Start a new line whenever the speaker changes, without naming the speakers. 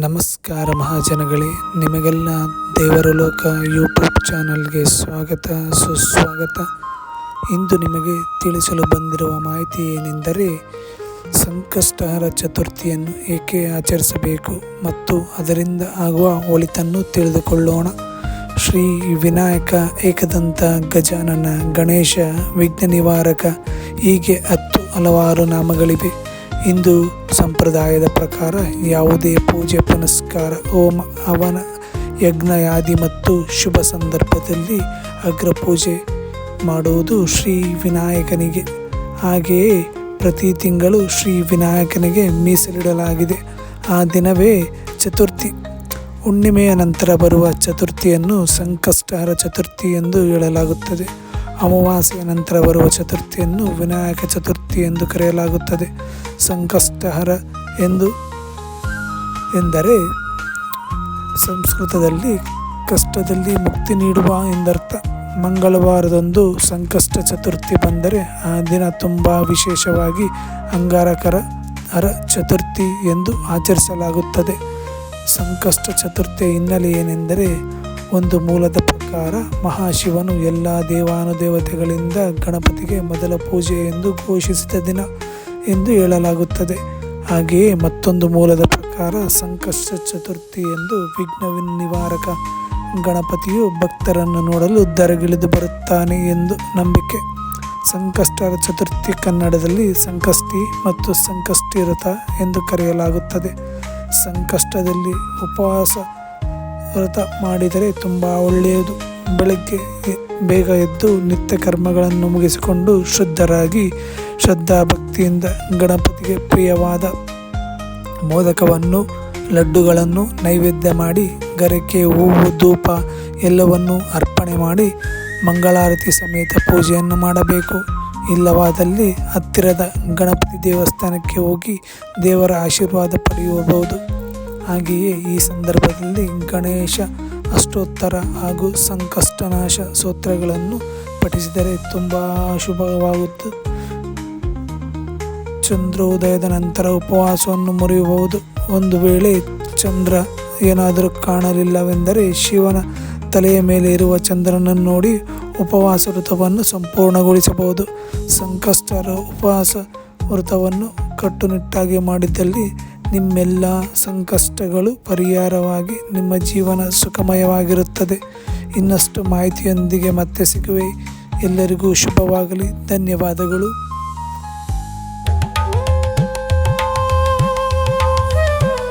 ನಮಸ್ಕಾರ ಮಹಾಜನಗಳೇ, ನಿಮಗೆಲ್ಲ ದೇವರ ಲೋಕ ಯೂಟ್ಯೂಬ್ ಚಾನಲ್ಗೆ ಸ್ವಾಗತ ಸುಸ್ವಾಗತ. ಇಂದು ನಿಮಗೆ ತಿಳಿಸಲು ಬಂದಿರುವ ಮಾಹಿತಿ ಏನೆಂದರೆ, ಸಂಕಷ್ಟಹರ ಚತುರ್ಥಿಯನ್ನು ಏಕೆ ಆಚರಿಸಬೇಕು ಮತ್ತು ಅದರಿಂದ ಆಗುವ ಒಳಿತನ್ನು ತಿಳಿದುಕೊಳ್ಳೋಣ. ಶ್ರೀ ವಿನಾಯಕ, ಏಕದಂತ, ಗಜಾನನ, ಗಣೇಶ, ವಿಘ್ನ ನಿವಾರಕ ಹೀಗೆ 10 ಹಲವಾರು ನಾಮಗಳಿವೆ. ಹಿಂದೂ ಸಂಪ್ರದಾಯದ ಪ್ರಕಾರ ಯಾವುದೇ ಪೂಜೆ, ಪುನಸ್ಕಾರ, ಹೋಮ, ಹವನ, ಯಜ್ಞಯಾದಿ ಮತ್ತು ಶುಭ ಸಂದರ್ಭದಲ್ಲಿ ಅಗ್ರಪೂಜೆ ಮಾಡುವುದು ಶ್ರೀ ವಿನಾಯಕನಿಗೆ. ಹಾಗೆಯೇ ಪ್ರತಿ ತಿಂಗಳು ಶ್ರೀ ವಿನಾಯಕನಿಗೆ ಮೀಸಲಿಡಲಾಗಿದೆ. ಆ ದಿನವೇ ಚತುರ್ಥಿ. ಹುಣ್ಣಿಮೆಯ ನಂತರ ಬರುವ ಚತುರ್ಥಿಯನ್ನು ಸಂಕಷ್ಟಹರ ಚತುರ್ಥಿ ಎಂದು ಹೇಳಲಾಗುತ್ತದೆ. ಅಮಾವಾಸ್ಯೆಯ ನಂತರ ಬರುವ ಚತುರ್ಥಿಯನ್ನು ವಿನಾಯಕ ಚತುರ್ಥಿ ಎಂದು ಕರೆಯಲಾಗುತ್ತದೆ. ಸಂಕಷ್ಟಹರ ಎಂದರೆ ಸಂಸ್ಕೃತದಲ್ಲಿ ಕಷ್ಟದಲ್ಲಿ ಮುಕ್ತಿ ನೀಡುವ ಎಂದರ್ಥ. ಮಂಗಳವಾರದಂದು ಸಂಕಷ್ಟ ಚತುರ್ಥಿ ಬಂದರೆ ಆ ದಿನ ತುಂಬ ವಿಶೇಷವಾಗಿ ಅಂಗಾರಕರ ಹರ ಚತುರ್ಥಿ ಎಂದು ಆಚರಿಸಲಾಗುತ್ತದೆ. ಸಂಕಷ್ಟ ಚತುರ್ಥಿಯ ಹಿನ್ನೆಲೆ ಏನೆಂದರೆ, ಒಂದು ಮೂಲದ ಪ್ರಕಾರ ಮಹಾಶಿವನು ಎಲ್ಲ ದೇವಾನುದೇವತೆಗಳಿಂದ ಗಣಪತಿಗೆ ಮೊದಲ ಪೂಜೆ ಎಂದು ಘೋಷಿಸಿದ ದಿನ ಎಂದು ಹೇಳಲಾಗುತ್ತದೆ. ಹಾಗೆಯೇ ಮತ್ತೊಂದು ಮೂಲದ ಪ್ರಕಾರ ಸಂಕಷ್ಟ ಚತುರ್ಥಿ ಎಂದು ವಿಘ್ನ ನಿವಾರಕ ಗಣಪತಿಯು ಭಕ್ತರನ್ನು ನೋಡಲು ಧರೆಗಿಳಿದು ಬರುತ್ತಾನೆ ಎಂದು ನಂಬಿಕೆ. ಸಂಕಷ್ಟಹರ ಚತುರ್ಥಿ ಕನ್ನಡದಲ್ಲಿ ಸಂಕಷ್ಟಿ ಮತ್ತು ಸಂಕಷ್ಟಿ ವ್ರತ ಎಂದು ಕರೆಯಲಾಗುತ್ತದೆ. ಸಂಕಷ್ಟದಲ್ಲಿ ಉಪವಾಸ ವ್ರತ ಮಾಡಿದರೆ ತುಂಬ ಒಳ್ಳೆಯದು. ಬೆಳಗ್ಗೆ ಬೇಗ ಎದ್ದು ನಿತ್ಯ ಕರ್ಮಗಳನ್ನು ಮುಗಿಸಿಕೊಂಡು ಶುದ್ಧರಾಗಿ ಶ್ರದ್ಧಾಭಕ್ತಿಯಿಂದ ಗಣಪತಿಗೆ ಪ್ರಿಯವಾದ ಮೋದಕವನ್ನು, ಲಡ್ಡುಗಳನ್ನು ನೈವೇದ್ಯ ಮಾಡಿ ಗರಿಕೆ, ಹೂವು, ಧೂಪ ಎಲ್ಲವನ್ನೂ ಅರ್ಪಣೆ ಮಾಡಿ ಮಂಗಳಾರತಿ ಸಮೇತ ಪೂಜೆಯನ್ನು ಮಾಡಬೇಕು. ಇಲ್ಲವಾದಲ್ಲಿ ಹತ್ತಿರದ ಗಣಪತಿ ದೇವಸ್ಥಾನಕ್ಕೆ ಹೋಗಿ ದೇವರ ಆಶೀರ್ವಾದ ಪಡೆಯಬಹುದು. ಹಾಗೆಯೇ ಈ ಸಂದರ್ಭದಲ್ಲಿ ಗಣೇಶ ಅಷ್ಟೋತ್ತರ ಹಾಗೂ ಸಂಕಷ್ಟನಾಶ ಸ್ತೋತ್ರಗಳನ್ನು ಪಠಿಸಿದರೆ ತುಂಬ ಶುಭವಾಗುತ್ತದೆ. ಚಂದ್ರೋದಯದ ನಂತರ ಉಪವಾಸವನ್ನು ಮುರಿಯಬಹುದು. ಒಂದು ವೇಳೆ ಚಂದ್ರ ಏನಾದರೂ ಕಾಣಲಿಲ್ಲವೆಂದರೆ ಶಿವನ ತಲೆಯ ಮೇಲೆ ಇರುವ ಚಂದ್ರನನ್ನು ನೋಡಿ ಉಪವಾಸ ವ್ರತವನ್ನು ಸಂಪೂರ್ಣಗೊಳಿಸಬಹುದು. ಸಂಕಷ್ಟಹರ ಉಪವಾಸ ವ್ರತವನ್ನು ಕಟ್ಟುನಿಟ್ಟಾಗಿ ಮಾಡಿದ್ದಲ್ಲಿ ನಿಮ್ಮೆಲ್ಲ ಸಂಕಷ್ಟಗಳು ಪರಿಹಾರವಾಗಿ ನಿಮ್ಮ ಜೀವನ ಸುಖಮಯವಾಗಿರುತ್ತದೆ. ಇನ್ನಷ್ಟು ಮಾಹಿತಿಯೊಂದಿಗೆ ಮತ್ತೆ ಸಿಗುವೆ. ಎಲ್ಲರಿಗೂ ಶುಭವಾಗಲಿ. ಧನ್ಯವಾದಗಳು.